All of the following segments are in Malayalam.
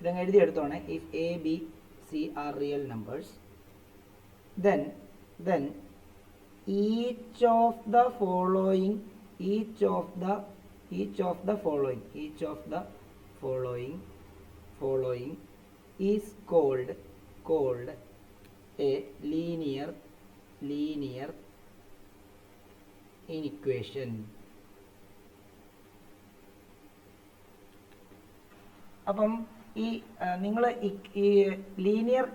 ഇതങ്ങ് എഴുതിയെടുത്തോണേ. if a b c are real numbers, then each of the following is called a linear inequation. അപ്പം ഈ നിങ്ങൾ ഈ ലീനിയർ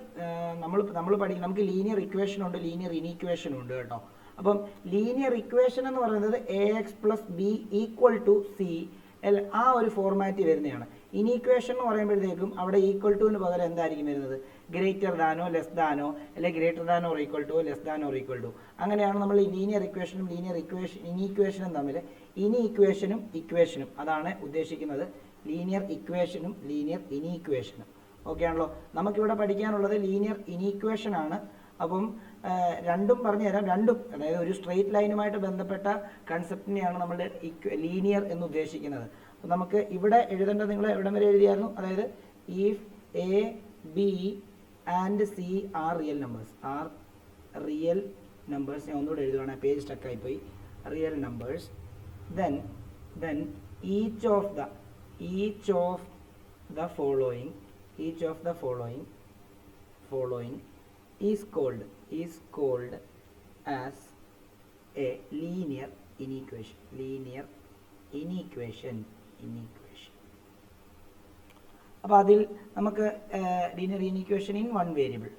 നമ്മൾ പഠിക്കും, നമുക്ക് ലീനിയർ ഇക്വേഷൻ ഉണ്ട്, ലീനിയർ ഇനീക്വേഷൻ ഉണ്ട് കേട്ടോ. അപ്പം ലീനിയർ ഇക്വേഷൻ എന്ന് പറയുന്നത് ax plus b equal to c എൽ, ആ ഒരു ഫോർമാറ്റ് വരുന്നതാണ്. ഇനീക്വേഷൻ എന്ന് പറയുമ്പോഴത്തേക്കും അവിടെ ഈക്വൽ ടുവിന് പകരം എന്തായിരിക്കും വരുന്നത്? ഗ്രേറ്റർ ദാനോ ലെസ് ദാനോ, അല്ലെങ്കിൽ ഗ്രേറ്റർ ദാനോ ഓർ ഈക്വൽ ടു, ലെസ് ദാനോ ഓർ ഈക്വൽ ടു. അങ്ങനെയാണ് നമ്മൾ ലീനിയർ ഇക്വേഷനും ഇനീക്വേഷനും തമ്മിൽ, ഇക്വേഷനും അതാണ് ഉദ്ദേശിക്കുന്നത്. ലീനിയർ ഇക്വേഷനും ലീനിയർ ഇനീക്വേഷനും. ഓക്കെ ആണല്ലോ. നമുക്കിവിടെ പഠിക്കാനുള്ളത് ലീനിയർ ഇനീക്വേഷൻ ആണ്. അപ്പം രണ്ടും പറഞ്ഞു തരാം. രണ്ടും, അതായത് ഒരു സ്ട്രെയിറ്റ് ലൈനുമായിട്ട് ബന്ധപ്പെട്ട കൺസെപ്റ്റിനെയാണ് നമ്മൾ ലീനിയർ എന്ന് ഉദ്ദേശിക്കുന്നത്. അപ്പം നമുക്ക് ഇവിടെ എഴുതേണ്ടത്, നിങ്ങൾ എവിടം വരെ എഴുതിയായിരുന്നു? അതായത് if a b and c are real numbers, ഞാൻ ഒന്നുകൂടെ എഴുതുവാണ്, പേജ് സ്റ്റക്കായിപ്പോയി. Real numbers, then each of the following is called as a linear inequation. അപ്പോൾ അതിൽ നമുക്ക് ലീനിയർ ഇനീക്വേഷൻ ഇൻ വൺ വേരിയബിൾ.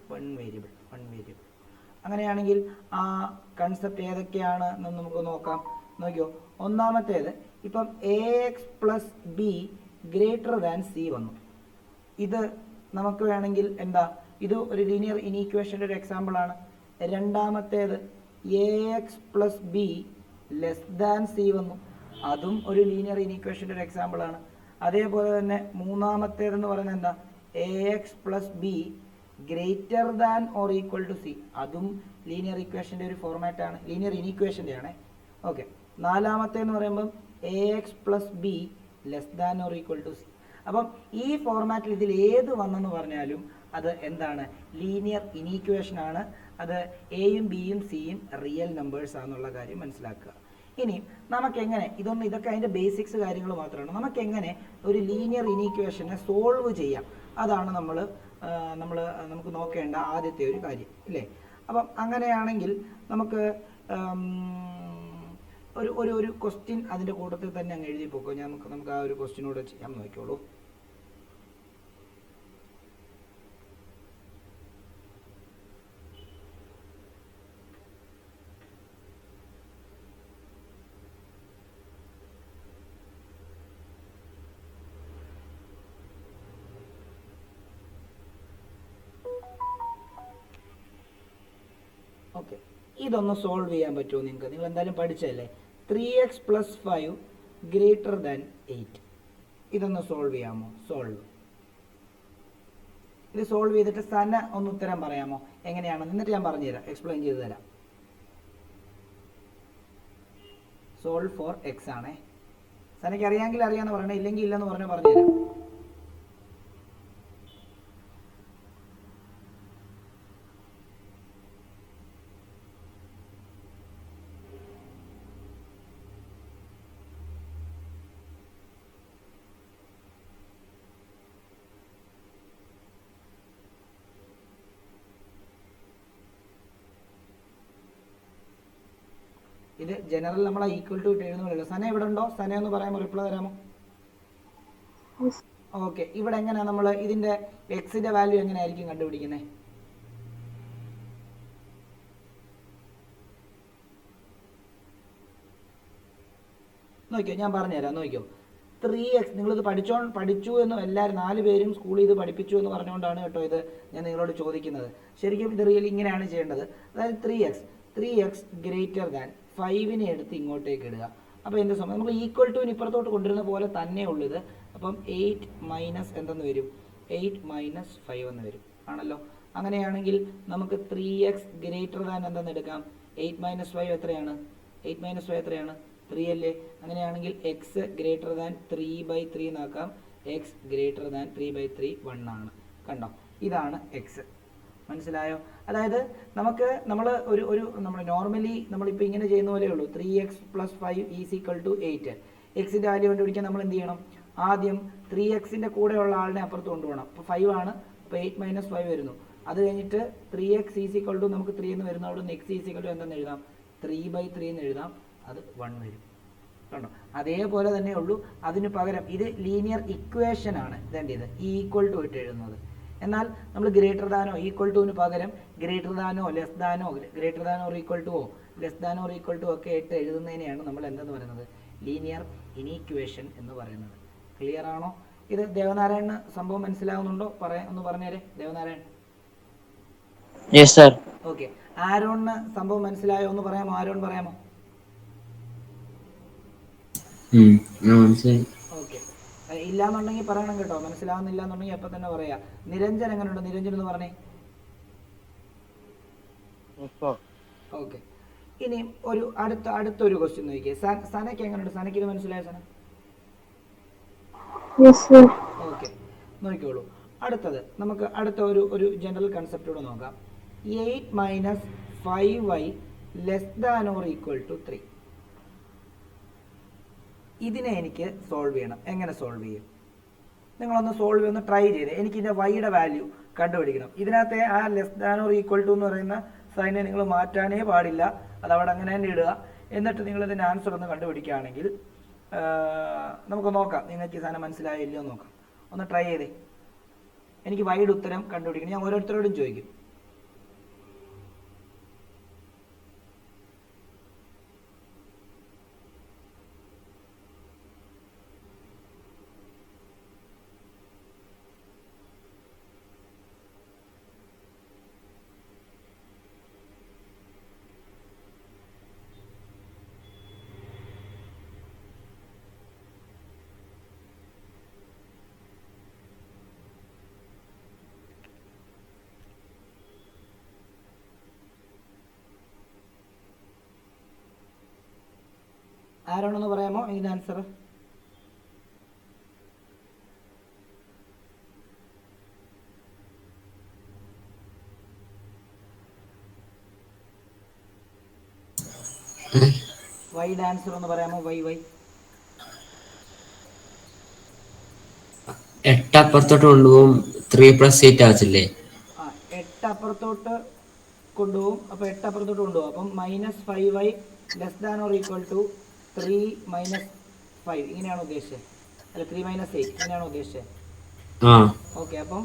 അങ്ങനെയാണെങ്കിൽ ആ കൺസെപ്റ്റ് ഏതൊക്കെയാണ് എന്ന് നമുക്ക് നോക്കാം. നോക്കിയോ, ഒന്നാമത്തേത്, ഇപ്പം ax plus b greater than C വന്നു. ഇത് നമുക്ക് വേണമെങ്കിൽ എന്താ, ഇത് ഒരു ലീനിയർ ഇനീക്വേഷൻ്റെ ഒരു എക്സാമ്പിൾ ആണ്. രണ്ടാമത്തേത് ax plus b less than C വന്നു, അതും ഒരു ലീനിയർ ഇനീക്വേഷൻ്റെ ഒരു എക്സാമ്പിൾ ആണ്. അതേപോലെ തന്നെ മൂന്നാമത്തേതെന്ന് പറയുന്നത് എന്താ, ax plus b greater than or equal to c, അതും ലീനിയർ ഇക്വേഷൻ്റെ ഒരു ഫോർമാറ്റാണ്, ലീനിയർ ഇനീക്വേഷൻ്റെ ആണ്. ഓക്കെ. നാലാമത്തേന്ന് പറയുമ്പം ax plus b less than or equal to c. അപ്പം ഈ ഫോർമാറ്റിൽ ഇതിൽ ഏത് വന്നെന്ന് പറഞ്ഞാലും അത് എന്താണ്? ലീനിയർ ഇനീക്വേഷൻ ആണ്. അത് എയും ബിയും സിയും റിയൽ നമ്പേഴ്സ് ആണെന്നുള്ള കാര്യം മനസ്സിലാക്കുക. ഇനി നമുക്കെങ്ങനെ ഇതൊക്കെ അതിൻ്റെ ബേസിക്സ് കാര്യങ്ങൾ മാത്രമാണ്. നമുക്കെങ്ങനെ ഒരു ലീനിയർ ഇനീക്വേഷനെ സോൾവ് ചെയ്യാം, അതാണ് നമുക്ക് നോക്കേണ്ട ആദ്യത്തെ ഒരു കാര്യം, ഇല്ലേ? അപ്പം അങ്ങനെയാണെങ്കിൽ നമുക്ക് ഒരു ക്വസ്റ്റ്യൻ അതിൻ്റെ കൂട്ടത്തിൽ തന്നെ അങ്ങ് എഴുതി പോക്കോ. നമുക്ക് ആ ഒരു ക്വസ്റ്റ്യനോട് ചെയ്യാൻ നോക്കിയോളൂ. ഓക്കെ, ഇതൊന്ന് സോൾവ് ചെയ്യാൻ പറ്റുമോ നിങ്ങൾക്ക്? നിങ്ങൾ എന്തായാലും പഠിച്ചതല്ലേ. 3x plus 5 greater than 8. ഇതൊന്ന് സോൾവ് ചെയ്യാമോ? ഇത് സോൾവ് ചെയ്തിട്ട് സന ഒന്ന് ഉത്തരം പറയാമോ എങ്ങനെയാണെന്ന്? എന്നിട്ട് ഞാൻ പറഞ്ഞുതരാം, എക്സ്പ്ലെയിൻ ചെയ്ത് തരാം. സോൾവ് ഫോർ എക്സ് ആണേ. സനയ്ക്ക് അറിയാമെങ്കിൽ അറിയാമെന്ന് പറയണേ, ഇല്ലെങ്കിൽ ഇല്ലെന്ന് പറഞ്ഞുതരാം. ഇത് ജനറൽ നമ്മൾ ഈക്വൽ ടു ഇട്ട് എഴുതുന്നില്ലല്ലോ. സന ഇവിടെ ഉണ്ടോ? സന ഒന്ന് പറയാമോ, റിപ്ലൈ തരാമോ? ഓക്കെ. ഇവിടെ എങ്ങനെയാണ് നമ്മൾ ഇതിന്റെ എക്സിന്റെ വാല്യൂ എങ്ങനെയായിരിക്കും കണ്ടുപിടിക്കുന്നത്? നോക്കിയോ, ഞാൻ പറഞ്ഞുതരാം. നോക്കിയോ, 3x നിങ്ങളിത് പഠിച്ചു എന്ന് എല്ലാവരും 4 പേരും സ്കൂളിൽ ഇത് പഠിപ്പിച്ചു എന്ന് പറഞ്ഞുകൊണ്ടാണ് കേട്ടോ ഇത് ഞാൻ നിങ്ങളോട് ചോദിക്കുന്നത്. ശരിക്കും ഇത് റിയലി ഇങ്ങനെയാണ് ചെയ്യേണ്ടത്. അതായത് 3x ഗ്രേറ്റർ ദാൻ 5നെ എടുത്ത് ഇങ്ങോട്ടേക്ക് ഇടുക. അപ്പോൾ എന്ത് സമയം നമ്മൾ ഈക്വൽ ടു ഇപ്പുറത്തോട്ട് കൊണ്ടുവരുന്ന പോലെ തന്നെ ഉള്ളത്. അപ്പം 8 മൈനസ് എന്തെന്ന് വരും? 8 മൈനസ് 5 എന്ന് വരും, ആണല്ലോ. അങ്ങനെയാണെങ്കിൽ നമുക്ക് 3x ഗ്രേറ്റർ ദാൻ എന്തെന്ന് എടുക്കാം? 8 മൈനസ് 5 എത്രയാണ്? 8 മൈനസ് 5 എത്രയാണ്? 3 അല്ലേ? അങ്ങനെയാണെങ്കിൽ x ഗ്രേറ്റർ ദാൻ 3/3 എന്നാക്കാം. എക്സ് ഗ്രേറ്റർ ദാൻ 3/3 1 ആണ്. കണ്ടോ, ഇതാണ് എക്സ്. മനസ്സിലായോ? അതായത് നമ്മൾ നോർമലി നമ്മളിപ്പോൾ ഇങ്ങനെ ചെയ്യുന്ന പോലെ ഉള്ളൂ. 3x + 5 = 8. എക്സിൻ്റെ വാല്യൂ കണ്ടുപിടിക്കാൻ നമ്മൾ എന്ത് ചെയ്യണം? ആദ്യം 3xൻ്റെ കൂടെയുള്ള ആളിനെ അപ്പുറത്ത് കൊണ്ടുപോകണം. അപ്പോൾ 5 ആണ്, അപ്പോൾ 8 - 5 വരുന്നു. അത് കഴിഞ്ഞിട്ട് 3x = നമുക്ക് 3 എന്ന് വരുന്ന അവിടെ നിന്ന് x എന്തെന്ന് എഴുതാം? 3/3 എന്ന് എഴുതാം. അത് 1 വരും. കണ്ടോ, അതേപോലെ തന്നെ ഉള്ളൂ. അതിന് പകരം ഇത് ലീനിയർ ഇക്വേഷൻ ആണ് ഇതേണ്ടത്, ഈക്വൽ ടു ഇട്ട് എഴുതുന്നത്. എന്നാൽ നമ്മൾ ഗ്രേറ്റർ ദാനോ ഈക്വൽ ടുവിന് പകരം ഗ്രേറ്റർ ദാനോ ലെസ് ദാനോ ഗ്രേറ്റർ ദാനോ ഈക്വൽ ടുവോ ലെസ് ദാനോ ഈക്വൽ ടു ഒക്കെ ഇട്ട് എഴുതുന്നതിനെയാണ് നമ്മൾ എന്തെന്ന് പറയുന്നത്? ലീനിയർ ഇനീക്വേഷൻ എന്ന് പറയുന്നത്. ക്ലിയർ ആണോ? ഇത് ദേവനാരായണന് സംഭവം മനസ്സിലാവുന്നുണ്ടോ? ഒന്ന് പറഞ്ഞേരെ ദേവനാരായൺ. ഓക്കെ, ആരോണിന് സംഭവം മനസ്സിലായോ? ഒന്ന് പറയാമോ? ആരോൺ പറയാമോ? ഓക്കെ, ഇല്ലാന്നുണ്ടെങ്കിൽ പറയണം കേട്ടോ. മനസ്സിലാവുന്നില്ല എന്നുണ്ടെങ്കിൽ അപ്പൊ തന്നെ പറയാ. നിരഞ്ജൻ എങ്ങനെയുണ്ട്? നിരഞ്ജൻ എന്ന് പറഞ്ഞേ. ഓക്കെ, ഇനി ഒരു അടുത്തൊരു ക്വസ്റ്റ്യൻ നോക്കിയേ. സനയ്ക്ക് എങ്ങനെയുണ്ട്? സനയ്ക്ക് ഇത് മനസ്സിലായോ സന? ഓക്കെ, നോക്കിക്കോളൂ. അടുത്തത് നമുക്ക് അടുത്ത ഒരു ജനറൽ കൺസെപ്റ്റ് കൂടെ നോക്കാം. 8 - 5y ≤ 3. ഇതിനെ എനിക്ക് സോൾവ് ചെയ്യണം. എങ്ങനെ സോൾവ് ചെയ്യും? നിങ്ങളൊന്ന് സോൾവ് ചെയ്യുന്ന ട്രൈ ചെയ്ത് എനിക്ക് ഇതിൻ്റെ വൈയുടെ വാല്യൂ കണ്ടുപിടിക്കണം. ഇതിനകത്തെ ആ ≤ എന്ന് പറയുന്ന സൈനെ നിങ്ങൾ മാറ്റാനേ പാടില്ല. അതവിടെ അങ്ങനെ തന്നെ ഇടുക. എന്നിട്ട് നിങ്ങൾ ഇതിൻ്റെ ആൻസർ ഒന്ന് കണ്ടുപിടിക്കുകയാണെങ്കിൽ നമുക്ക് നോക്കാം നിങ്ങൾക്ക് ഈ സാധനം മനസ്സിലായോ ഇല്ലയോ നോക്കാം. ഒന്ന് ട്രൈ ചെയ്തേ. എനിക്ക് വൈയുടെ ഉത്തരം കണ്ടുപിടിക്കണം. ഞാൻ ഓരോരുത്തരോടും ചോദിക്കും. ആരോണെന്ന് പറയാമോ ഇതിൻ്റെ ആൻസർ? വൈയുടെ ആൻസർ ഒന്ന് പറയാമോ? വൈ 8 അപ്പുറത്തോട്ട് കൊണ്ടുപോകും. 3 + 8 ആവത്തില്ലേ? 8 അപ്പുറത്തോട്ട് കൊണ്ടുപോകും. അപ്പോൾ 8 അപ്പുറത്തോട്ട് കൊണ്ടുപോകും. അപ്പം -5y ≤ 3 - 5 ഇങ്ങനെയാണ് ഉദ്ദേശിച്ചത്. അല്ല, 3 - 8 ഇങ്ങനെയാണ് ഉദ്ദേശിച്ചത്. ഓക്കെ, അപ്പം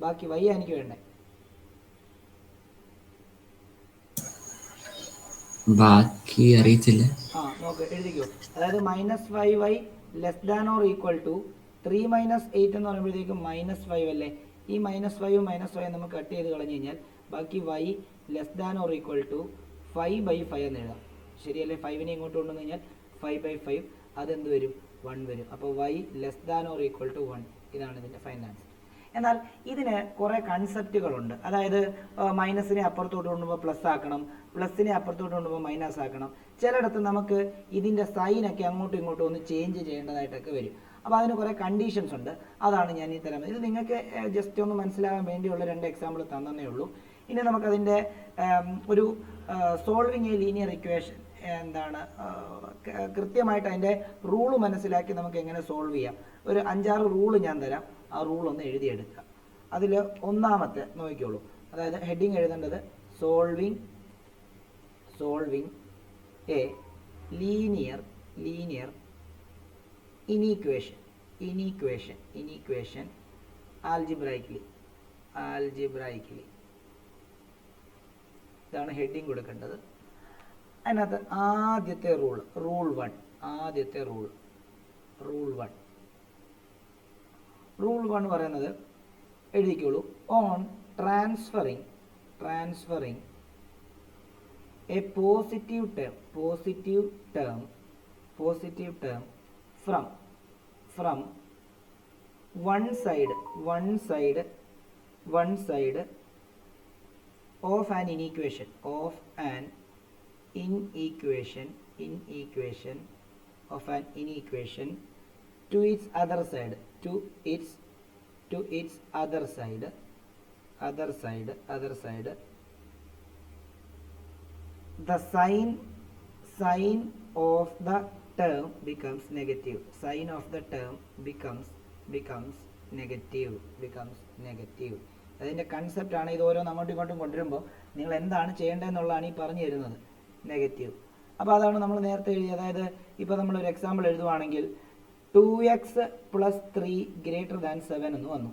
ബാക്കി y എനിക്ക് വേണ്ടേ? ബാക്കി അറിയത്തില്ല. നോക്ക്, എഴുതിക്കോ. അതായത് -5y ≤ 3 - 8 എന്ന് പറയുമ്പോഴത്തേക്കും -5 അല്ലേ? ഈ -5ഉം -5 നമുക്ക് കട്ട് ചെയ്ത് കളഞ്ഞു കഴിഞ്ഞാൽ ബാക്കി y ≤ 5/5 എന്ന് എഴുതാം. ശരിയല്ലേ? 5നെ ഇങ്ങോട്ട് കൊണ്ടുവന്നു കഴിഞ്ഞാൽ 5/5 അതെന്ത് വരും? 1 വരും. അപ്പോൾ y ≤ 1. ഇതാണ് ഇതിൻ്റെ ഫൈനൽ ആൻസർ. എന്നാൽ ഇതിന് കുറേ കൺസെപ്റ്റുകളുണ്ട്. അതായത് മൈനസിനെ അപ്പുറത്തോട്ട് കൊണ്ടുപോകുമ്പോൾ പ്ലസ് ആക്കണം, പ്ലസിനെ അപ്പുറത്തോട്ട് കൊണ്ടുപോകുമ്പോൾ മൈനസ് ആക്കണം. ചിലയിടത്ത് നമുക്ക് ഇതിൻ്റെ സൈനൊക്കെ അങ്ങോട്ടും ഇങ്ങോട്ടും ഒന്ന് ചേഞ്ച് ചെയ്യേണ്ടതായിട്ടൊക്കെ വരും. അപ്പോൾ അതിന് കുറേ കണ്ടീഷൻസ് ഉണ്ട്. അതാണ് ഞാൻ ഈ തരുന്നത്. ഇത് നിങ്ങൾക്ക് ജസ്റ്റ് ഒന്ന് മനസ്സിലാകാൻ വേണ്ടിയുള്ള 2 എക്സാമ്പിൾ തന്നേ ഉള്ളൂ. ഇനി നമുക്കതിൻ്റെ ഒരു സോൾവിങ് എ ലീനിയർ ഇക്വേഷൻ എന്താണ് കൃത്യമായിട്ട് അതിൻ്റെ റൂള് മനസ്സിലാക്കി നമുക്ക് എങ്ങനെ സോൾവ് ചെയ്യാം. ഒരു 5-6 റൂള് ഞാൻ തരാം. ആ റൂൾ ഒന്ന് എഴുതിയെടുക്കുക. അതിൽ ഒന്നാമത്തെ നോക്കിക്കോളൂ. അതായത് ഹെഡിങ് എഴുതേണ്ടത് solving a linear inequation algebraically. ഇതാണ് ഹെഡിങ് കൊടുക്കേണ്ടത്. അതിനകത്ത് ആദ്യത്തെ റൂൾ 1 പറയുന്നത് എഴുതിക്കോളൂ. On transferring a positive term from one side of an inequation of an inequation to its other side, to its other side, the sign of the term becomes negative. Sign of the term becomes negative. അതിൻ്റെ കൺസെപ്റ്റ് ആണ്. ഇത് ഓരോന്ന് അങ്ങോട്ടും ഇങ്ങോട്ടും കൊണ്ടുവരുമ്പോൾ നിങ്ങൾ എന്താണ് ചെയ്യേണ്ടതെന്നുള്ളതാണ് ഈ പറഞ്ഞു തരുന്നത്, നെഗറ്റീവ്. അപ്പോൾ അതാണ് നമ്മൾ നേരത്തെ എഴുതി. അതായത് ഇപ്പോൾ നമ്മളൊരു എക്സാമ്പിൾ എഴുതുവാണെങ്കിൽ 2x + 3 > 7 എന്ന് വന്നു.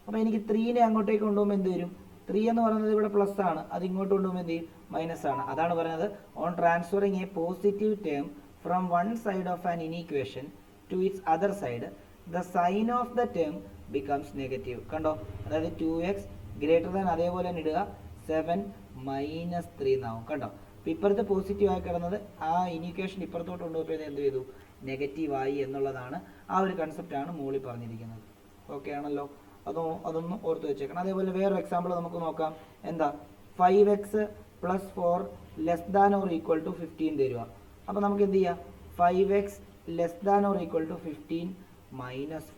അപ്പോൾ എനിക്ക് 3നെ അങ്ങോട്ടേക്ക് കൊണ്ടുപോകുമ്പോൾ എന്ത് വരും? 3 എന്ന് പറയുന്നത് ഇവിടെ പ്ലസ് ആണ്, അത് ഇങ്ങോട്ട് കൊണ്ടുപോകുമ്പോൾ എന്ത് ചെയ്യും? മൈനസ് ആണ്. അതാണ് പറയുന്നത് on transferring a positive term from one side of an inequation to its other side the sign of the term becomes negative. കണ്ടോ? അതായത് 2x > അതേപോലെ തന്നെ ഇടുക 7 - 3 എന്നാവും. കണ്ടോ? അപ്പോൾ ഇപ്പുറത്ത് പോസിറ്റീവ് ആയി കിടന്നത് ആ ഇനീക്വേഷൻ ഇപ്പുറത്തോട്ട് കൊണ്ടുപോയപ്പോൾ എന്ത് ചെയ്തു? നെഗറ്റീവായി എന്നുള്ളതാണ്. ആ ഒരു കൺസെപ്റ്റാണ് മുകളിൽ പറഞ്ഞിരിക്കുന്നത്. ഓക്കെ ആണല്ലോ? അതൊന്നും ഓർത്ത് വെച്ചേക്കണം. അതേപോലെ വേറൊരു എക്സാമ്പിൾ നമുക്ക് നോക്കാം. എന്താ? 5x + 4 < ≤ 15 തരിക. അപ്പോൾ നമുക്ക് എന്ത് ചെയ്യാം? 5x < ≤ 15 -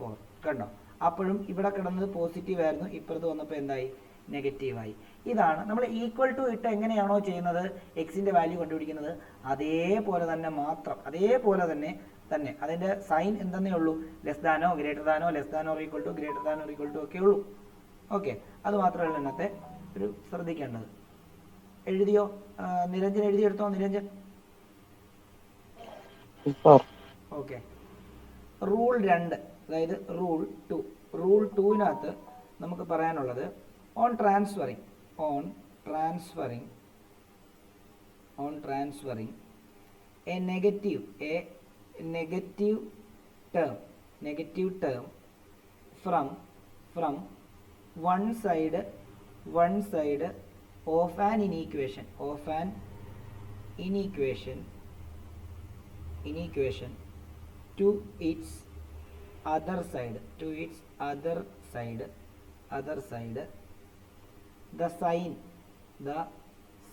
4. കണ്ടോ? അപ്പോഴും ഇവിടെ കിടന്നത് പോസിറ്റീവ് ആയിരുന്നു, ഇപ്പുറത്ത് വന്നപ്പോൾ എന്തായി? നെഗറ്റീവായി. ഇതാണ് നമ്മൾ ഈക്വൽ ടു ഇട്ട് എങ്ങനെയാണോ ചെയ്യുന്നത് എക്സിൻ്റെ വാല്യൂ കണ്ടുപിടിക്കുന്നത് അതേപോലെ തന്നെ മാത്രം, അതേപോലെ തന്നെ അതിൻ്റെ സൈൻ എന്തെന്നേ ഉള്ളൂ, ലെസ്ദാനോ ഗ്രേറ്റർ ലെസ്ദാനോ = ഒക്കെ ഉള്ളൂ. ഓക്കെ, അത് മാത്രമല്ല ഇന്നത്തെ ഒരു ശ്രദ്ധിക്കേണ്ടത്. എഴുതിയോ? നിരഞ്ജൻ എഴുതിയെടുത്തോ? നിരഞ്ജൻ. ഓക്കെ. റൂൾ 2, അതായത് റൂൾ 2. റൂൾ 2-നകത്ത് നമുക്ക് പറയാനുള്ളത് on transferring A negative term from one side of an inequation to its other side, the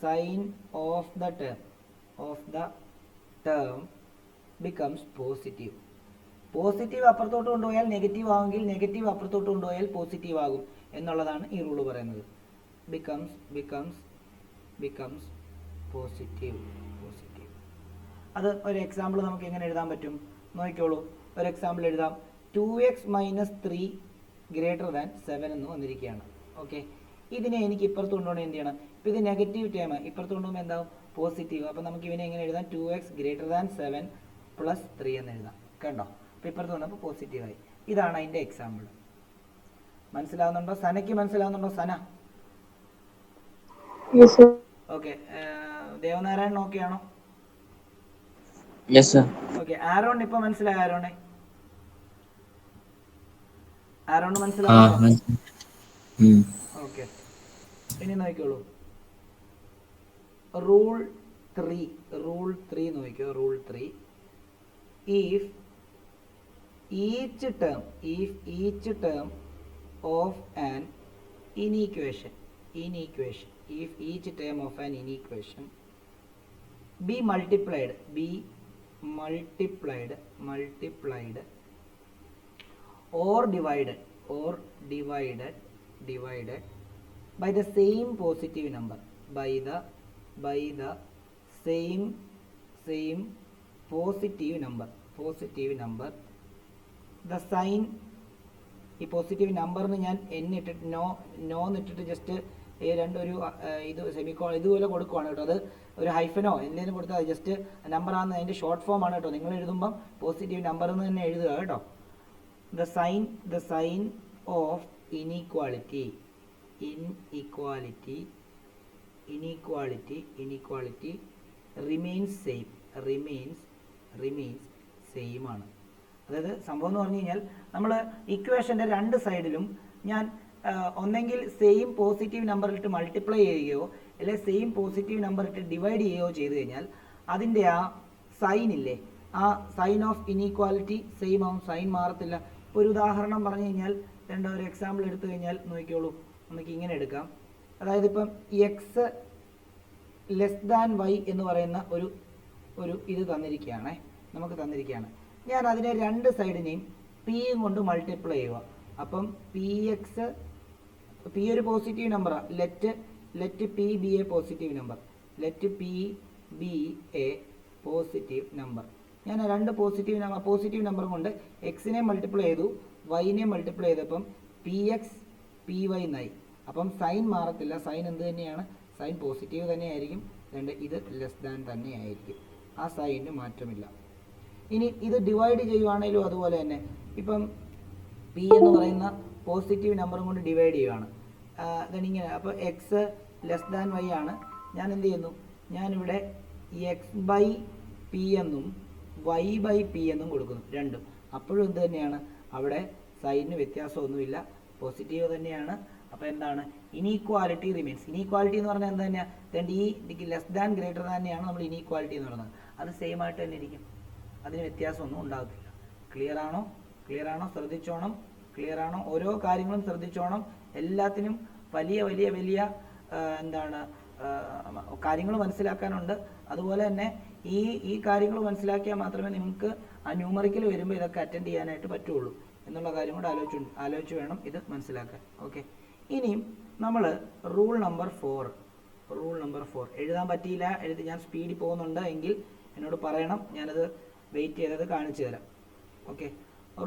sign of the term becomes positive. Positive അപ്പുറത്തോട്ട് കൊണ്ടുപോയാൽ നെഗറ്റീവ് ആവുമെങ്കിൽ നെഗറ്റീവ് അപ്പുറത്തോട്ട് കൊണ്ടുപോയാൽ പോസിറ്റീവ് ആകും എന്നുള്ളതാണ് ഈ റൂള് പറയുന്നത്. Becomes positive. അത് ഒരു എക്സാമ്പിൾ നമുക്ക് എങ്ങനെ എഴുതാൻ പറ്റും നോക്കിക്കോളൂ. ഒരു എക്സാമ്പിൾ എഴുതാം. 2x - 3 > 7 എന്ന് വന്നിരിക്കുകയാണ്. ഓക്കെ, ഇതിനെ എനിക്ക് ഇപ്പുറത്ത് കൊണ്ടുപോകണം. എന്ത് ചെയ്യണം? ഇപ്പോൾ ഇത് നെഗറ്റീവ് ടേം, ഇപ്പുറത്ത് കൊണ്ടുപോകുമ്പോൾ എന്താവും? പോസിറ്റീവ്. അപ്പോൾ നമുക്ക് ഇവനെ എങ്ങനെ എഴുതാം? 2x < 7 + 3 എന്ന് എഴുതാം. കണ്ടോ? അപ്പോൾ ഇപ്പുറത്ത് വന്നപ്പോൾ പോസിറ്റീവായി. ഇതാണ് അതിൻ്റെ എക്സാമ്പിൾ. മനസ്സിലാവുന്നുണ്ടോ? സനയ്ക്ക് മനസ്സിലാവുന്നുണ്ടോ? സന? ഓക്കെ. ദേവനാരായണൻ ഓക്കെയാണോ? ഓക്കെ. ആരോൺ ഇപ്പൊ മനസ്സിലായോ? ആരോണ് മനസ്സിലാവുന്നുണ്ടോ? ഓക്കെ, ഇനി നോക്കിക്കോളൂ. റൂൾ 3 നോക്കിക്കോ. Rule 3. If each term of an inequation be multiplied or divided by the same positive number, by the same positive number, the sign. ഈ പോസിറ്റീവ് നമ്പറിന് ഞാൻ ഇട്ടിട്ട് നോ എന്നിട്ടിട്ട് ജസ്റ്റ് രണ്ടൊരു ഇത് സെമിക്കോൺ ഇതുപോലെ കൊടുക്കുവാണ് കേട്ടോ. അത് ഒരു ഹൈഫനോ എന്തെങ്കിലും കൊടുത്താൽ ജസ്റ്റ് നമ്പറാണെന്ന് അതിൻ്റെ ഷോർട്ട് ഫോം ആണ് കേട്ടോ. നിങ്ങൾ എഴുതുമ്പം പോസിറ്റീവ് നമ്പർ എന്ന് തന്നെ എഴുതുക കേട്ടോ. the sign of inequality remains same ആണ്. അതായത് സംഭവം എന്ന് പറഞ്ഞു കഴിഞ്ഞാൽ നമ്മൾ ഇക്വേഷൻ്റെ രണ്ട് സൈഡിലും ഞാൻ ഒന്നെങ്കിൽ സെയിം പോസിറ്റീവ് നമ്പർ ഇട്ട് മൾട്ടിപ്ലൈ ചെയ്യുകയോ അല്ലെങ്കിൽ സെയിം പോസിറ്റീവ് നമ്പർ ഇട്ട് ഡിവൈഡ് ചെയ്യുകയോ ചെയ്തു കഴിഞ്ഞാൽ അതിൻ്റെ ആ സൈൻ ഇല്ലേ, ആ സൈൻ ഓഫ് ഇനീക്വാലിറ്റി സെയിം ആവും, സൈൻ മാറത്തില്ല. ഒരു ഉദാഹരണം പറഞ്ഞു കഴിഞ്ഞാൽ ഒരു എക്സാമ്പിൾ എടുത്തു കഴിഞ്ഞാൽ നോക്കിക്കോളൂ. നമുക്ക് ഇങ്ങനെ എടുക്കാം. അതായത് ഇപ്പം x < y എന്ന് പറയുന്ന ഒരു ഇത് തന്നിരിക്കുകയാണേ. നമുക്ക് തന്നിരിക്കുകയാണ്. ഞാൻ അതിനെ രണ്ട് സൈഡിനെയും പിയും കൊണ്ട് മൾട്ടിപ്ലൈ ചെയ്യുക. അപ്പം പി എക്സ്, പി ഒരു പോസിറ്റീവ് നമ്പറാണ്. Let P B A positive number. Let P B A positive number. ഞാൻ രണ്ട് പോസിറ്റീവ് നമ്പർ കൊണ്ട് എക്സിനെ മൾട്ടിപ്ലൈ ചെയ്തു, വൈനെ മൾട്ടിപ്ലൈ ചെയ്തപ്പം പി എക്സ് പി വൈ എന്നായി. അപ്പം സൈൻ മാറത്തില്ല. സൈൻ എന്ത് തന്നെയാണ്? സൈൻ പോസിറ്റീവ് തന്നെയായിരിക്കും. ഇത് ലെസ് ദാൻ തന്നെയായിരിക്കും. ആ സൈനിന് മാറ്റമില്ല. ഇനി ഇത് ഡിവൈഡ് ചെയ്യുവാണെങ്കിലും അതുപോലെ തന്നെ. ഇപ്പം പി എന്ന് പറയുന്ന പോസിറ്റീവ് നമ്പറും കൊണ്ട് ഡിവൈഡ് ചെയ്യുകയാണ്. ഇങ്ങനെ. അപ്പോൾ എക്സ് ലെസ് ദാൻ വൈ ആണ്. ഞാൻ എന്ത് ചെയ്യുന്നു? ഞാനിവിടെ എക്സ് ബൈ പി എന്നും വൈ ബൈ പി എന്നും കൊടുക്കുന്നു രണ്ടും. അപ്പോഴും എന്ത് തന്നെയാണ്? അവിടെ സൈനിന് വ്യത്യാസമൊന്നുമില്ല, പോസിറ്റീവ് തന്നെയാണ്. അപ്പോൾ എന്താണ്? Inequality remains. ഇനീക്വാലിറ്റി എന്ന് പറഞ്ഞാൽ എന്ത് തന്നെയാണ്? ഈ ലെസ് ദാൻ ഗ്രേറ്റർ തന്നെയാണ് നമ്മൾ ഇനീക്വാലിറ്റി എന്ന് പറയുന്നത്. അത് സെയിം ആയിട്ട് തന്നെ ഇരിക്കും, അതിന് വ്യത്യാസമൊന്നും ഉണ്ടാകത്തില്ല. ക്ലിയർ ആണോ? ശ്രദ്ധിച്ചോണം. ക്ലിയർ ആണോ? ഓരോ കാര്യങ്ങളും ശ്രദ്ധിച്ചോണം. എല്ലാത്തിനും വലിയ കാര്യങ്ങൾ മനസ്സിലാക്കാനുണ്ട്. അതുപോലെ തന്നെ ഈ കാര്യങ്ങൾ മനസ്സിലാക്കിയാൽ മാത്രമേ നിങ്ങൾക്ക് ആ ന്യൂമറിക്കൽ വരുമ്പോൾ ഇതൊക്കെ അറ്റൻഡ് ചെയ്യാനായിട്ട് പറ്റുള്ളൂ എന്നുള്ള കാര്യം കൂടെ ആലോചിച്ച് വേണം ഇത് മനസ്സിലാക്കാൻ. ഓക്കെ, ഇനിയും നമ്മൾ റൂൾ നമ്പർ 4 എഴുതാൻ പറ്റിയില്ല, ഞാൻ സ്പീഡിൽ പോകുന്നുണ്ട് എങ്കിൽ എന്നോട് പറയണം, ഞാനത് വെയിറ്റ് ചെയ്തത് കാണിച്ചു തരാം. ഓക്കെ,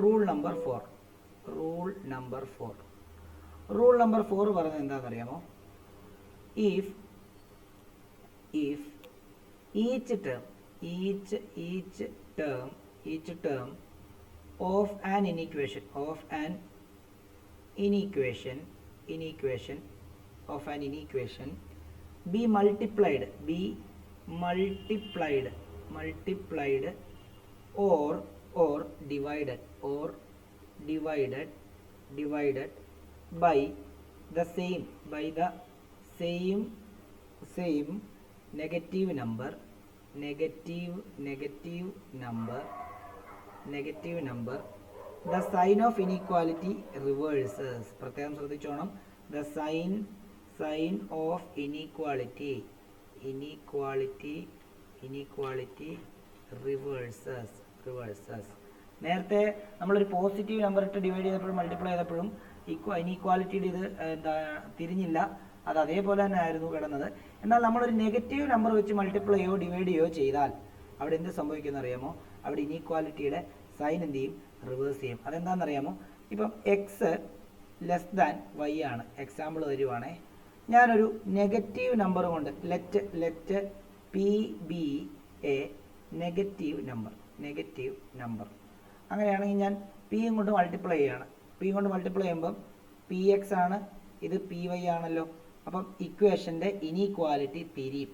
റൂൾ നമ്പർ 4 പറയുന്നത് എന്താണെന്നറിയാമോ? if each term of an inequation be multiplied or divided by the same negative number, the sign of inequality reverses. പ്രത്യേകം ശ്രദ്ധിച്ചോണം. the sign of inequality reverses. നേരത്തെ നമ്മളൊരു പോസിറ്റീവ് നമ്പർ ഇട്ട് ഡിവൈഡ് ചെയ്തപ്പോഴും മൾട്ടിപ്ലൈ ചെയ്തപ്പോഴും ഇനീക്വാലിറ്റിയുടെ ഇത് തിരിഞ്ഞില്ല, അത് അതേപോലെ തന്നെ ആയിരുന്നു കിടന്നത്. എന്നാൽ നമ്മളൊരു നെഗറ്റീവ് നമ്പർ വെച്ച് മൾട്ടിപ്ലൈ ചെയ്യോ ഡിവൈഡ് ചെയ്യോ ചെയ്താൽ അവിടെ എന്ത് സംഭവിക്കുമെന്ന് അറിയാമോ? അവിടെ ഇനീക്വാലിറ്റിയുടെ സൈൻ എന്ത് ചെയ്യും? റിവേഴ്സ് ചെയ്യും. അതെന്താണെന്നറിയാമോ? ഇപ്പം എക്സ് ലെസ് ദാൻ വൈ ആണ്. എക്സാമ്പിൾ തരുവാണേ. ഞാനൊരു നെഗറ്റീവ് നമ്പർ കൊണ്ട് let P B A negative number അങ്ങനെയാണെങ്കിൽ ഞാൻ പിയും കൊണ്ട് മൾട്ടിപ്ലൈ ചെയ്യാണ്. പി കൊണ്ട് മൾട്ടിപ്ലൈ ചെയ്യുമ്പം പി എക്സ് ആണ്, ഇത് പി വൈ ആണല്ലോ. അപ്പം ഇക്വേഷൻ്റെ ഇനീക്വാലിറ്റി തിരിയും.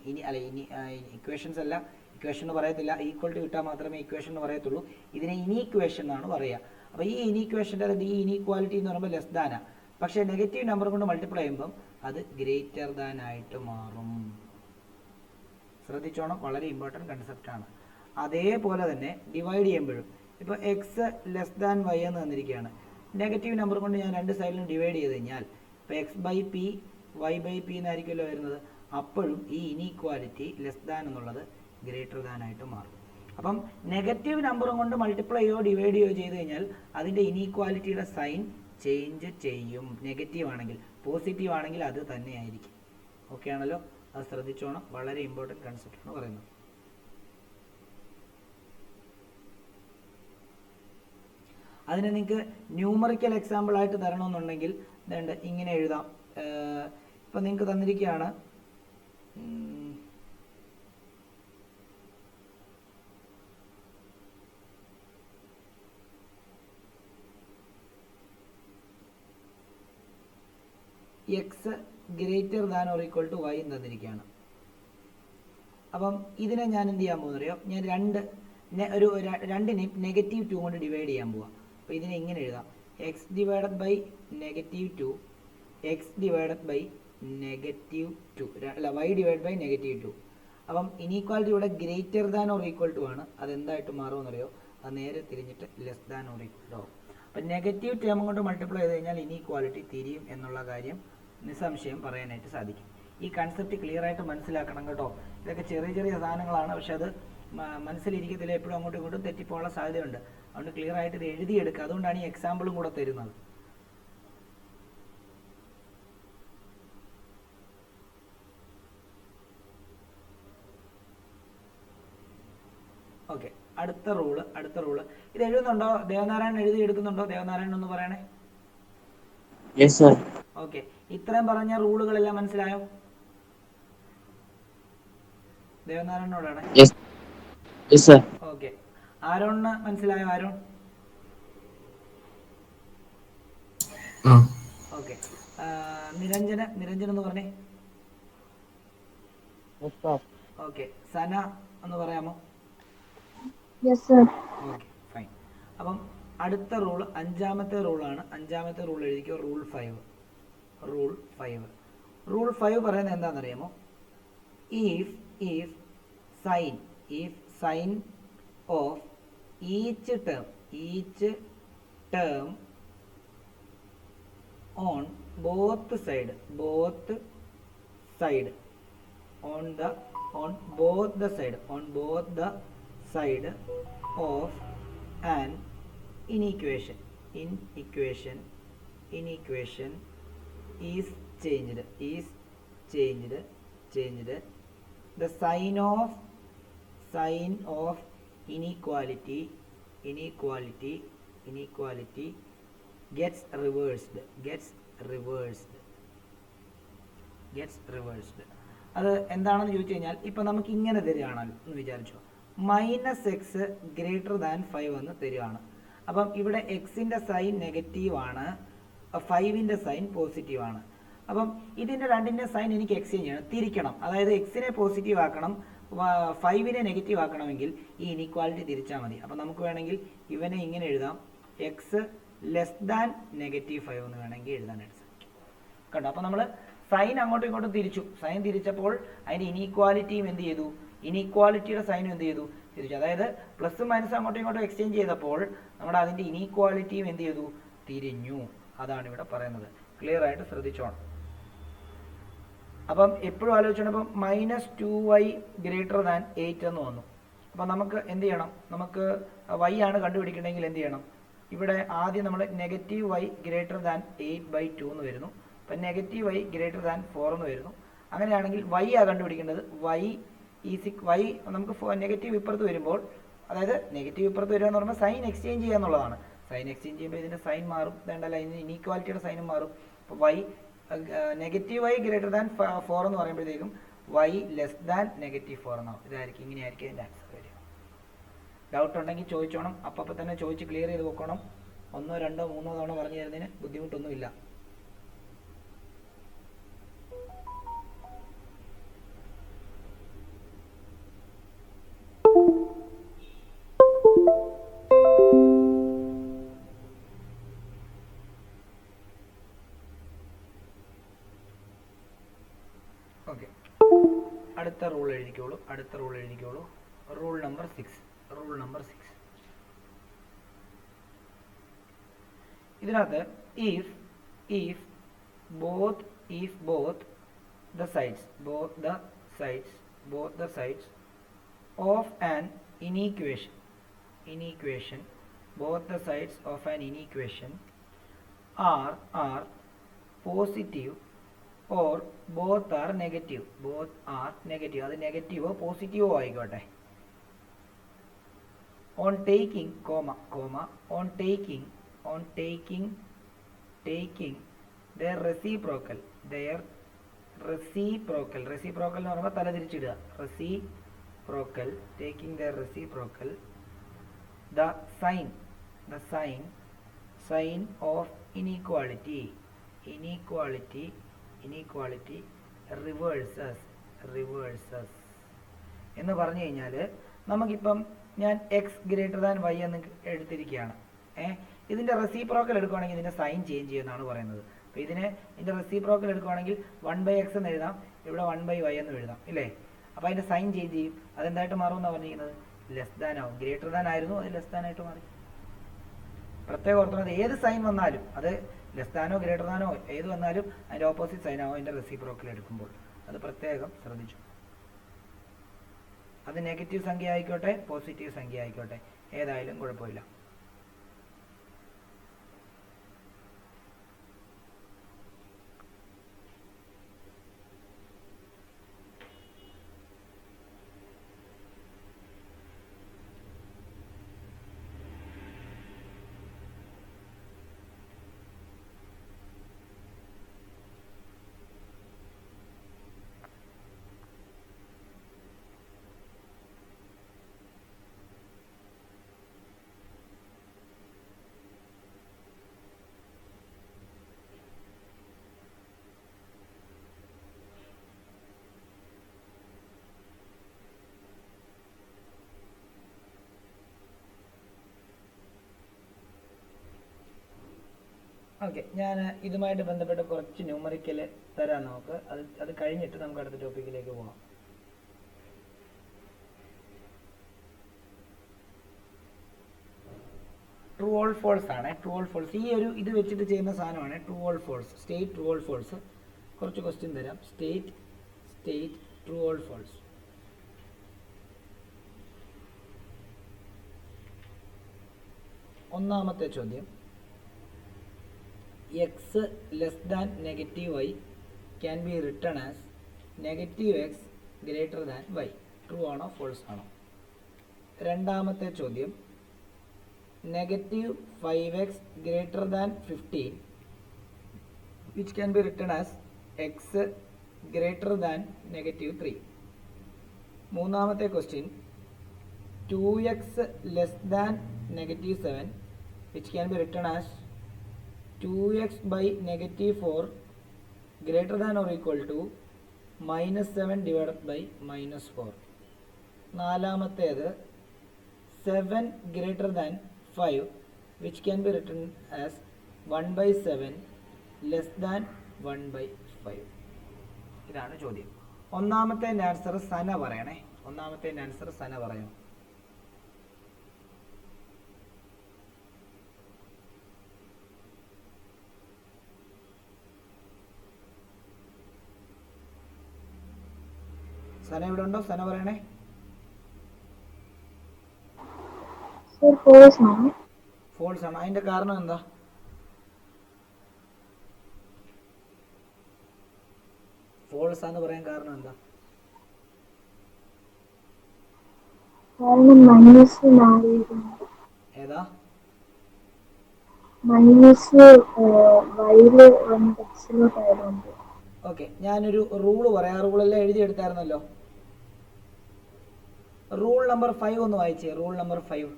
ഇക്വേഷൻസ് അല്ല, ഇക്വേഷൻ എന്ന് പറയത്തില്ല, ഈക്വൽ ടു കിട്ടാൻ മാത്രമേ ഇക്വേഷൻ എന്ന് പറയത്തുള്ളൂ. ഇതിനെ ഇനീക്വേഷൻ എന്നാണ് പറയുക. അപ്പോൾ ഈ ഇനീക്വേഷൻ്റെ ഈ ഇനീക്വാലിറ്റി എന്ന് പറയുമ്പോൾ ലെസ് ദാനാണ്. പക്ഷേ നെഗറ്റീവ് നമ്പർ കൊണ്ട് മൾട്ടിപ്ലൈ ചെയ്യുമ്പം അത് ഗ്രേറ്റർ ദാൻ ആയിട്ട് മാറും. ശ്രദ്ധിച്ചോണം, വളരെ ഇമ്പോർട്ടൻറ്റ് കൺസെപ്റ്റാണ്. അതേപോലെ തന്നെ ഡിവൈഡ് ചെയ്യുമ്പോഴും ഇപ്പോൾ എക്സ് ലെസ് ദാൻ വൈ എന്ന് തന്നിരിക്കുകയാണ്. നെഗറ്റീവ് നമ്പർ കൊണ്ട് ഞാൻ രണ്ട് സൈഡിലും ഡിവൈഡ് ചെയ്ത് കഴിഞ്ഞാൽ ഇപ്പോൾ x by p y by p എന്നായിരിക്കുമല്ലോ വരുന്നത്. അപ്പോഴും ഈ ഇനീക്വാലിറ്റി ലെസ് ദാൻ എന്നുള്ളത് ഗ്രേറ്റർ ദാൻ ആയിട്ട് മാറും. അപ്പം നെഗറ്റീവ് നമ്പറും കൊണ്ട് മൾട്ടിപ്ലൈ ചെയ്യോ ഡിവൈഡ് ചെയ്യോ ചെയ്ത് കഴിഞ്ഞാൽ അതിൻ്റെ ഇനീക്വാലിറ്റിയുടെ സൈൻ ചേഞ്ച് ചെയ്യും. നെഗറ്റീവ് ആണെങ്കിൽ. പോസിറ്റീവ് ആണെങ്കിൽ അത് തന്നെയായിരിക്കും. ഓക്കെ ആണല്ലോ? അത് ശ്രദ്ധിച്ചോണം, വളരെ ഇമ്പോർട്ടൻറ്റ് കൺസെപ്റ്റാണ് പറയുന്നത്. അതിനെ നിങ്ങൾക്ക് ന്യൂമറിക്കൽ എക്സാമ്പിൾ ആയിട്ട് തരണമെന്നുണ്ടെങ്കിൽ ഇങ്ങനെ എഴുതാം. ഇപ്പം നിങ്ങൾക്ക് തന്നിരിക്കുകയാണ് x greater than or equal to y എന്ന് തന്നിരിക്കുകയാണ്. അപ്പം ഇതിനെ ഞാൻ എന്ത് ചെയ്യാൻ പോകുന്നറിയോ? ഞാൻ രണ്ടിനെയും -2 കൊണ്ട് ഡിവൈഡ് ചെയ്യാൻ പോവാം. അപ്പോൾ ഇതിനെ ഇങ്ങനെ എഴുതാം: x divided by -2 x divided by -2 അല്ല y ഡിവൈഡ് ബൈ -2. അപ്പം ഇനീക്വാലിറ്റി ഇവിടെ greater than or equal to ആണ്. അതെന്തായിട്ട് മാറുമെന്നറിയോ? അത് നേരെ തിരിഞ്ഞിട്ട് less than or equal to ആവും. അപ്പം നെഗറ്റീവ് ടേം കൊണ്ട് മൾട്ടിപ്ലൈ ചെയ്ത് കഴിഞ്ഞാൽ ഇനീക്വാലിറ്റി തിരിയും എന്നുള്ള കാര്യം നിസ്സംശയം പറയാനായിട്ട് സാധിക്കും. ഈ കൺസെപ്റ്റ് ക്ലിയർ ആയിട്ട് മനസ്സിലാക്കണം കേട്ടോ. ഇതൊക്കെ ചെറിയ ചെറിയ സാധനങ്ങളാണ്, പക്ഷെ അത് മനസ്സിലിരിക്കത്തില്ല, എപ്പോഴും അങ്ങോട്ടും ഇങ്ങോട്ടും തെറ്റിപ്പോകാനുള്ള സാധ്യതയുണ്ട്. അതുകൊണ്ട് ക്ലിയർ ആയിട്ട് ഇത് എഴുതിയെടുക്കുക. അതുകൊണ്ടാണ് ഈ എക്സാമ്പിളും കൂടെ തരുന്നത്. ഓക്കെ, അടുത്ത റൂള്. ഇത് എഴുതുന്നുണ്ടോ? ദേവനാരായണൻ എഴുതിയെടുക്കുന്നുണ്ടോ? ദേവനാരായണൻ ഒന്ന് പറയണേ. ഓക്കെ, ഇത്രയും പറഞ്ഞ റൂളുകളെല്ലാം മനസ്സിലായോ? ദേവനാരായണനോടാണ്. ഓക്കെ, ആരോണിന് മനസ്സിലായോ? ആരോൺ? ഓക്കെ, നിരഞ്ജൻ എന്ന് പറഞ്ഞേ. ഓക്കെ, സന ഒന്ന് പറയാമോ? Okay, fine. അപ്പം അടുത്ത റൂള്, അഞ്ചാമത്തെ റൂളാണ്. അഞ്ചാമത്തെ റൂൾ എഴുതിക്കോ. റൂൾ 5. റൂൾ 5 പറയുന്നത് എന്താണെന്നറിയാമോ? if sign of each term on both side on both the side of an inequation is changed the sign of inequality gets reversed. അത് എന്താണെന്ന് ചോദിച്ചു കഴിഞ്ഞാൽ, ഇപ്പൊ നമുക്ക് ഇങ്ങനെ തരികയാണല്ലോ എന്ന് വിചാരിച്ചോ. -x > 5 എന്ന് തരികയാണ്. അപ്പം ഇവിടെ എക്സിന്റെ സൈൻ നെഗറ്റീവ് ആണ്, 5ന്റെ സൈൻ പോസിറ്റീവ് ആണ്. അപ്പം ഇതിന്റെ രണ്ടിന്റെ സൈൻ എനിക്ക് എക്സ്ചേഞ്ച് ചെയ്യണം, തിരിക്കണം. അതായത് എക്സിനെ പോസിറ്റീവ് ആക്കണം, 5നെ നെഗറ്റീവ് ആക്കണമെങ്കിൽ ഈ ഇനീക്വാലിറ്റി തിരിച്ചാൽ മതി. അപ്പം നമുക്ക് വേണമെങ്കിൽ ഇവനെ ഇങ്ങനെ എഴുതാം, എക്സ് -5 എന്ന് വേണമെങ്കിൽ എഴുതാനായിട്ട് സാധിക്കും. കണ്ടോ? അപ്പം നമ്മൾ സൈൻ അങ്ങോട്ടും ഇങ്ങോട്ടും തിരിച്ചു. സൈൻ തിരിച്ചപ്പോൾ അതിന്റെ ഇനീക്വാലിറ്റിയും എന്ത് ചെയ്തു? ഇനീക്വാലിറ്റിയുടെ സൈനും എന്ത് ചെയ്തു? തിരിച്ചു. അതായത് പ്ലസ് മൈനസ് അങ്ങോട്ടും ഇങ്ങോട്ടും എക്സ്ചേഞ്ച് ചെയ്തപ്പോൾ നമ്മുടെ അതിന്റെ ഇനീക്വാലിറ്റിയും എന്ത് ചെയ്തു? തിരിഞ്ഞു. അതാണ് ഇവിടെ പറയുന്നത്. ക്ലിയർ ആയിട്ട് ശ്രദ്ധിച്ചോണം. അപ്പം എപ്പോഴും ആലോചിച്ചോണം. അപ്പം -2y > 8 എന്ന് വന്നു. അപ്പം നമുക്ക് എന്ത് ചെയ്യണം? നമുക്ക് y ആണ് കണ്ടുപിടിക്കണമെങ്കിൽ എന്ത് ചെയ്യണം? ഇവിടെ ആദ്യം നമ്മൾ -y > 8/2 എന്ന് വരുന്നു. അപ്പം -y > 4 എന്ന് വരുന്നു. അങ്ങനെയാണെങ്കിൽ y ആ കണ്ടുപിടിക്കേണ്ടത്. y നമുക്ക് നെഗറ്റീവ് ഇപ്പുറത്ത് വരുമ്പോൾ, അതായത് നെഗറ്റീവ് ഇപ്പുറത്ത് വരിക എന്ന് പറയുമ്പോൾ സൈൻ എക്സ്ചേഞ്ച് ചെയ്യുക എന്നുള്ളതാണ്. സൈൻ എക്സ്ചേഞ്ച് ചെയ്യുമ്പോൾ ഇതിന്റെ സൈൻ മാറും, വേണ്ടല്ല, ഇതിന് ഇനീക്വാലിറ്റിയുടെ സൈനും മാറും. അപ്പോൾ y -y > 4 എന്ന് പറയുമ്പോഴത്തേക്കും y <-4 എന്നാവും. ഇതായിരിക്കും, ഇങ്ങനെയായിരിക്കും ഇതിന്റെ ആൻസർ വരിക. ഡൗട്ട് ഉണ്ടെങ്കിൽ ചോദിച്ചോണം. അപ്പം തന്നെ ചോദിച്ച് ക്ലിയർ ചെയ്ത് വെക്കണം. 1, 2, 3 തവണ പറഞ്ഞു തരുന്നതിന് ബുദ്ധിമുട്ടൊന്നുമില്ല. ഓക്കെ, അടുത്ത റൂൾ എഴുതിക്കോളൂ. Rule number 6. ഇതിനകത്ത് if both the sides of an inequation are positive or both are negative. അത് നെഗറ്റീവോ പോസിറ്റീവോ ആയിക്കോട്ടെ. on taking their reciprocal എന്ന് പറയുമ്പോൾ തല തിരിച്ചിടുക. taking their reciprocal, the sign of inequality reverses എന്ന് പറഞ്ഞു കഴിഞ്ഞാൽ, നമുക്കിപ്പം ഞാൻ x > y എന്ന് എടുത്തിരിക്കുകയാണ്. ഇതിന്റെ റെസിപ്രോക്കൽ എടുക്കുകയാണെങ്കിൽ ഇതിന്റെ സൈൻ ചേഞ്ച് ചെയ്യുന്നതാണ് പറയുന്നത്. അപ്പോൾ ഇതിന്റെ റെസിപ്രോക്കൽ എടുക്കുകയാണെങ്കിൽ 1/x എന്ന് എഴുതാം, ഇവിടെ 1/y എന്ന് എഴുതാം, ഇല്ലേ? അപ്പോൾ അതിന്റെ സൈൻ ചേഞ്ച് ചെയ്യും. അതെന്തായിട്ട് മാറും എന്നാണ് പറഞ്ഞിരിക്കുന്നത്? ലെസ് ആവും. > ആയിരുന്നു, അത് ലെസ് ആയിട്ട് മാറി. പ്രത്യേകം ഓർത്തുന്നത്, ഏത് സൈൻ വന്നാലും, അത് ലെസ്താനോ ഗ്രേറ്റർതാനോ ഏത് വന്നാലും അതിന്റെ ഓപ്പോസിറ്റ് സൈൻ ആവും അതിന്റെ റെസിപ്രോക്കൽ എടുക്കുമ്പോൾ. അത് പ്രത്യേകം ശ്രദ്ധിച്ചു. അത് നെഗറ്റീവ് സംഖ്യ ആയിക്കോട്ടെ പോസിറ്റീവ് സംഖ്യ ആയിക്കോട്ടെ, ഏതായാലും കുഴപ്പമില്ല. ഓക്കെ, ഞാൻ ഇതുമായിട്ട് ബന്ധപ്പെട്ട് കുറച്ച് ന്യൂമറിക്കൽ തരാം നമുക്ക്. അത് കഴിഞ്ഞിട്ട് നമുക്ക് അടുത്ത ടോപ്പിക്കിലേക്ക് പോകാം. ട്രൂ ഓൾ ഫോൾസ് ആണ്. ട്രൂ ഓൾ ഫോൾസ് ഈ ഒരു ഇത് വെച്ചിട്ട് ചെയ്യുന്ന സാധനമാണ് true or false. State true or false. കുറച്ച് ക്വസ്റ്റ്യൻ തരാം. State true or false. ഒന്നാമത്തെ ചോദ്യം, x less than negative y can be written as negative x greater than y. True ആണോ ഫോൾസ് ആണോ? രണ്ടാമത്തെ ചോദ്യം, negative 5x greater than 15 which can be written as x greater than negative 3. മൂന്നാമത്തെ question, 2x less than negative 7 which can be written as 2x by negative 4 greater than or equal to minus 7 divided by minus 4. നാലാമത്തേത് 7 greater than 5 which can be written as 1 by 7 less than 1 by 5. ഇതാണ് ചോദ്യം. ഒന്നാമത്തെ ആൻസർ സന പറയണേ. ഒന്നാമത്തെ ആൻസർ സന പറയണം. സന ഇവിടെ ഉണ്ടോ? സന പറയണേ. ഫോൾസ് ആണ്. അതിന്റെ കാരണം എന്താ? ഫോൾസ് ആന്ന് പറയാൻ കാരണം എന്താ? ഏതാ? ഓക്കെ, ഞാനൊരു റൂള് പറയാം. റൂളെല്ലാം എഴുതിയെടുത്തായിരുന്നല്ലോ. റൂൾ നമ്പർ 5 ഒന്ന് വായിച്ചേ. Rule number 5.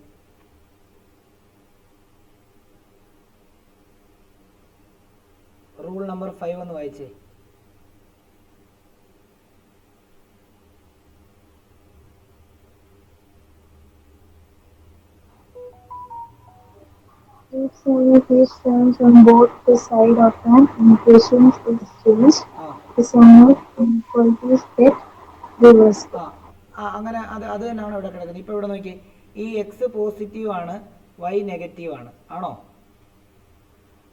റൂൾ നമ്പർ 5 ഒന്ന് വായിച്ചേ. If these terms on both the side of an equation is changed, the sum of inequalities get reversed. അങ്ങനെ അത് തന്നെയാണ് ഇവിടെ കിടക്കുന്നത്. ഇപ്പൊ ഇവിടെ നോക്കിയേ, ഈ എക്സ് പോസിറ്റീവ് ആണ്, വൈ നെഗറ്റീവ് ആണ്, ആണോ?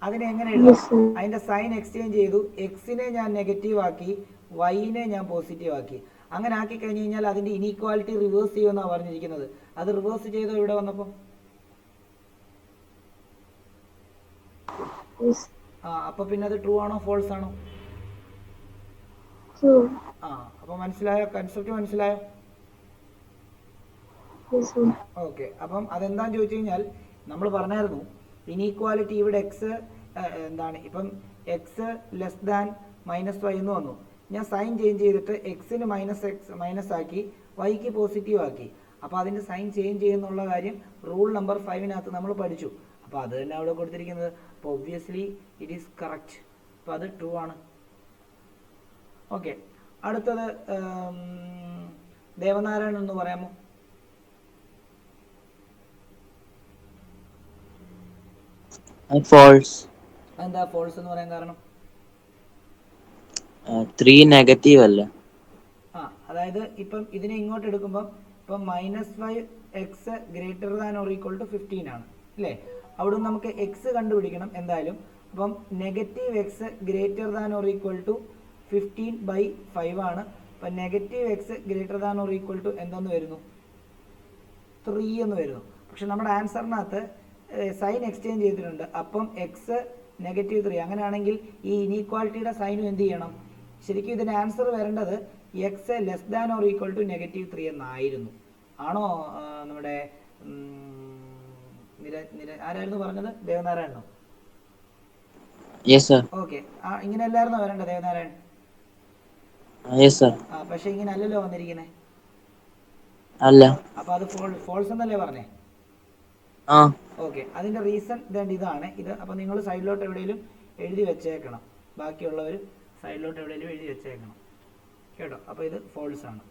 അതിനെ എങ്ങനെ എഴുതാം? അതിന്റെ സൈൻ എക്സ്ചേഞ്ച് ചെയ്തു. എക്സിനെ ഞാൻ നെഗറ്റീവ് ആക്കി, വൈനെ ഞാൻ പോസിറ്റീവ് ആക്കി. അങ്ങനെ ആക്കി കഴിഞ്ഞ് കഴിഞ്ഞാൽ അതിന്റെ ഇനീക്വാലിറ്റി റിവേഴ്സ് ചെയ്യുമെന്നാണ് പറഞ്ഞിരിക്കുന്നത്. അത് റിവേഴ്സ് ചെയ്തോ ഇവിടെ വന്നപ്പോ? അപ്പൊ പിന്നെ അത് ട്രൂ ആണോ ഫോൾസ് ആണോ? അപ്പൊ മനസ്സിലായോ? കൺസെപ്റ്റ് മനസ്സിലായോ? ഓക്കെ, അപ്പം അതെന്താന്ന് ചോദിച്ചു കഴിഞ്ഞാൽ നമ്മൾ പറഞ്ഞായിരുന്നു ഇനീക്വാലിറ്റി ഇവിടെ എക്സ് എന്താണ്, ഇപ്പം എക്സ് ലെസ് ദാൻ -y എന്ന് വന്നു. ഞാൻ സൈൻ ചേഞ്ച് ചെയ്തിട്ട് എക്സിന് മൈനസ് ആക്കി, വൈക്ക് പോസിറ്റീവ് ആക്കി. അപ്പോൾ അതിൻ്റെ സൈൻ ചേഞ്ച് ചെയ്യുന്നുള്ള കാര്യം റൂൾ നമ്പർ 5 നമ്മൾ പഠിച്ചു. അപ്പോൾ അത് തന്നെ അവിടെ കൊടുത്തിരിക്കുന്നത്. അപ്പോൾ ഒബ്വിയസ്ലി ഇറ്റ് ഈസ് കറക്റ്റ്. അപ്പോൾ അത് ട്രൂ ആണ്. ഓക്കെ, അടുത്തത് ദേവനാരായണൻ ഒന്ന് പറയാമോ? ഫോൾസ്. എന്താ ഫോൾസ് എന്ന് പറയാൻ കാരണം? 3 നെഗറ്റീവ് അല്ല. അതായത് ഇപ്പം ഇതിനെ ഇങ്ങോട്ട് എടുക്കുമ്പം ഇപ്പം -5x greater than or equal to 15 ആണ് അല്ലേ? അവിടെ നമുക്ക് എക്സ് കണ്ടുപിടിക്കണം എന്തായാലും. അപ്പം -x greater than or equal to 15/5 ആണ്. അപ്പം negative x greater than or equal to എന്തെന്ന് വരുന്നു? 3 എന്ന് വരുന്നു. പക്ഷെ നമ്മുടെ ആൻസറിനകത്ത് സൈൻ എക്സ്ചേഞ്ച് ചെയ്തിട്ടുണ്ട്. അപ്പം എക്സ് -3. അങ്ങനെയാണെങ്കിൽ ഈ ഇനീക്വാളിറ്റിയുടെ സൈനും എന്ത് ചെയ്യണം? ശരിക്കും ഇതിന് ആൻസർ വരേണ്ടത് x less than or equal to -3 എന്നായിരുന്നു. ആണോ നമ്മുടെ ആരായിരുന്നു പറഞ്ഞത്? ദേവനാരായണനോ? Yes sir. ഓക്കെ, ഇങ്ങനെ അല്ലായിരുന്നോ വരേണ്ടത് ദേവനാരായൺ? Yes sir. പക്ഷെ ഇങ്ങനെ അല്ലല്ലോ വന്നിരിക്കുന്നത്. അല്ല. അപ്പൊ അത് ഫോൾസ് എന്നല്ലേ പറഞ്ഞേ? ആ ഓക്കെ, അതിന്റെ റീസൺ ഇതാണ് ഇത്. അപ്പൊ നിങ്ങൾ സൈഡിലോട്ട് എവിടെയെങ്കിലും എഴുതി വെച്ചേക്കണം. ബാക്കിയുള്ളവർ സൈഡിലോട്ട് എവിടെയെങ്കിലും എഴുതി വെച്ചേക്കണം കേട്ടോ. അപ്പൊ ഇത് ഫോൾസ് ആണ്.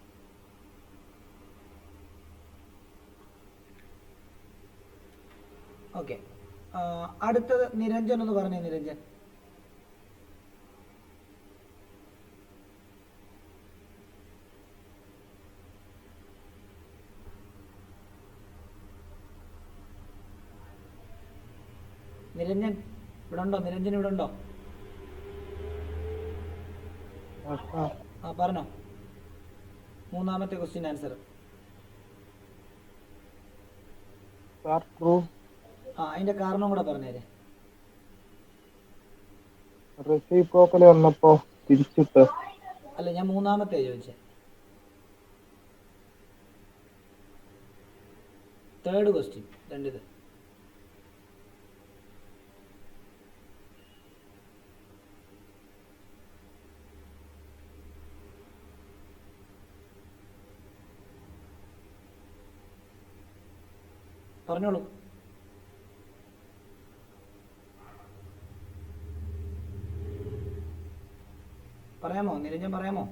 ഓക്കെ, അടുത്തത് നിരഞ്ജൻ എന്ന് പറഞ്ഞേ. നിരഞ്ജൻ, നിരഞ്ജൻ ഇവിടെ ഉണ്ടോ? നിരഞ്ജൻ ഇവിടെ ഉണ്ടോ? പറഞ്ഞോ മൂന്നാമത്തെ ക്വസ്റ്റ്യൻ ആൻസർ. അതിന്റെ കാരണം കൂടെ പറഞ്ഞേരെ. റെസിപ്രോക്കൽ വന്നപ്പോ തിരിച്ചിട്ട്. അല്ല, ഞാൻ മൂന്നാമത്തെ ചോദിച്ചേ. തേർഡ് ക്വസ്റ്റ്യൻ രണ്ടിത്. പറഞ്ഞോളൂ. പറയാമോ നിരഞ്ജൻ? പറയാമോ?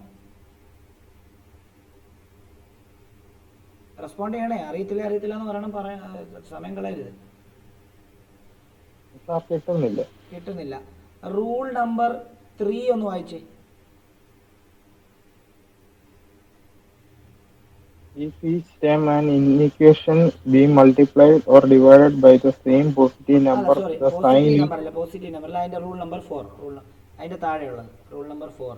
റെസ്പോണ്ട് ചെയ്യണേ. അറിയത്തില്ല എന്ന് പറയണം. സമയം കളയരുത്. കിട്ടുന്നില്ല. റൂൾ നമ്പർ 3 ഒന്ന് വായിച്ചേ. If each term and inequation be multiplied or divided by the same positive number, the sign is... positive number അല്ല, അതിന്റെ റൂൾ നമ്പർ 4. അതിന്റെ താഴെയുള്ളത് rule number 4.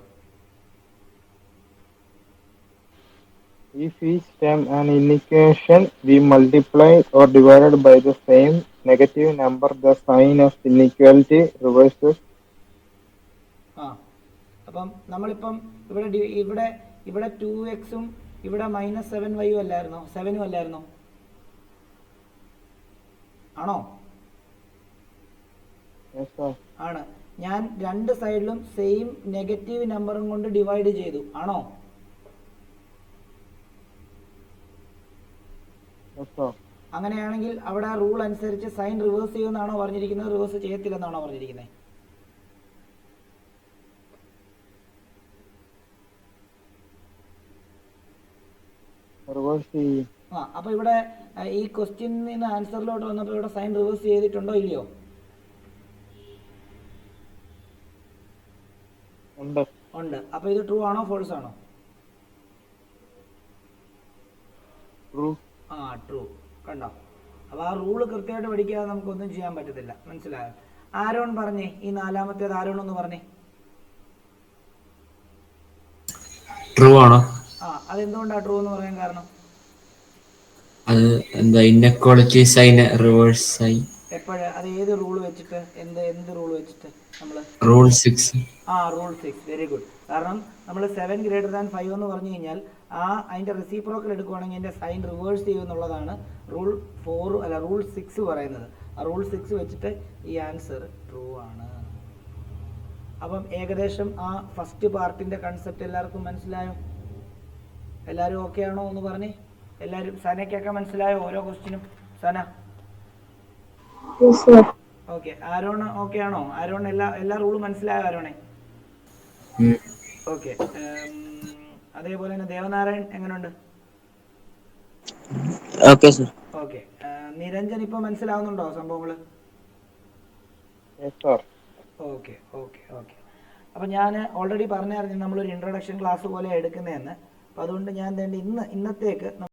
If each term and inequation be multiplied or divided by the same negative number, the sign of inequality reverses. അപ്പം നമ്മളിപ്പം ഇവിടെ 2x ഇവിടെ -7y അല്ലായിരുന്നോ? 7 അല്ലായിരുന്നോ? ആണോ? ആണ്. ഞാൻ രണ്ട് സൈഡിലും സെയിം നെഗറ്റീവ് നമ്പറും കൊണ്ട് ഡിവൈഡ് ചെയ്തു. ആണോ? അങ്ങനെയാണെങ്കിൽ അവിടെ റൂൾ അനുസരിച്ച് സൈൻ റിവേഴ്സ് ചെയ്യുമെന്നാണോ പറഞ്ഞിരിക്കുന്നത്? റിവേഴ്സ് ചെയ്യത്തില്ലെന്നാണോ പറഞ്ഞിരിക്കുന്നത്? അപ്പൊ ഇവിടെ ഈ ക്വസ്റ്റ്യനിൽ നിന്ന് ആൻസറിലോട്ട് വന്നപ്പോൾ ഇവിടെ സൈൻ റിവേഴ്സ് ചെയ്തിട്ടുണ്ടോ ഇല്ലയോ? ഉണ്ട്. അപ്പൊ ഇത് ട്രൂ ആണോ ഫോൾസ് ആണോ? ട്രൂ. കണ്ടോ? അപ്പൊ ആ റൂള് കൃത്യമായിട്ട് പഠിക്കാതെ നമുക്കൊന്നും ചെയ്യാൻ പറ്റത്തില്ല. മനസ്സിലായോ? ആരോൺ പറഞ്ഞേ, ഈ നാലാമത്തേത് ആരോൺ ഒന്ന് പറഞ്ഞേ. ട്രൂ ആണോ? അതെന്തുകൊണ്ടാ ട്രൂ എന്ന് പറയാൻ കാരണം? അത് എന്താ ഇൻഇക്വാളിറ്റി സൈൻ റിവേഴ്സ് ആയി. എപ്പോഴ്? അത് ഏത് റൂൾ വെച്ചിട്ട്? എന്ത് റൂൾ വെച്ചിട്ട്? നമ്മള് റൂൾ 6. റൂൾ 6. Very good. കാരണം നമ്മൾ 7 > 5 എന്ന് പറഞ്ഞു കഴിഞ്ഞാൽ അതിന്റെ റെസിപ്രോക്കൽ എടുക്കുവാണെങ്കിൽ അതിന്റെ സൈൻ റിവേഴ്സ് ചെയ്യും എന്നുള്ളതാണ് റൂൾ 6 പറയുന്നത്. ആ റൂൾ 6 വെച്ചിട്ട് ഈ ആൻസർ ട്രൂ ആണ്. അപ്പം ഏകദേശം ആ ഫസ്റ്റ് പാർട്ടിന്റെ കൺസെപ്റ്റ് എല്ലാവർക്കും മനസ്സിലായോ? എല്ലാവരും ഓക്കെ ആണോ ഒന്ന് പറഞ്ഞേ. എല്ലാവരും സനയ്ക്കൊക്കെ മനസ്സിലായോ ഓരോ ക്വസ്റ്റ്യനും? സന ഓക്കെ. ആരോൺ ഓക്കെ ആണോ? ആരോൺ എല്ലാ റൂളും മനസ്സിലായോ ആരോണേ? ഓക്കെ. അതേപോലെ തന്നെ ദേവനാരായൺ എങ്ങനെയുണ്ട്? ഓക്കെ. നിരഞ്ജൻ ഇപ്പൊ മനസ്സിലാവുന്നുണ്ടോ സംഭവങ്ങള്? ഓക്കെ. അപ്പൊ ഞാൻ ഓൾറെഡി പറഞ്ഞായിരുന്നു നമ്മളൊരു ഇൻട്രൊഡക്ഷൻ ക്ലാസ് പോലെ എടുക്കുന്നതെന്ന്. അപ്പൊ അതുകൊണ്ട് ഞാൻ ഇന്നത്തേക്ക്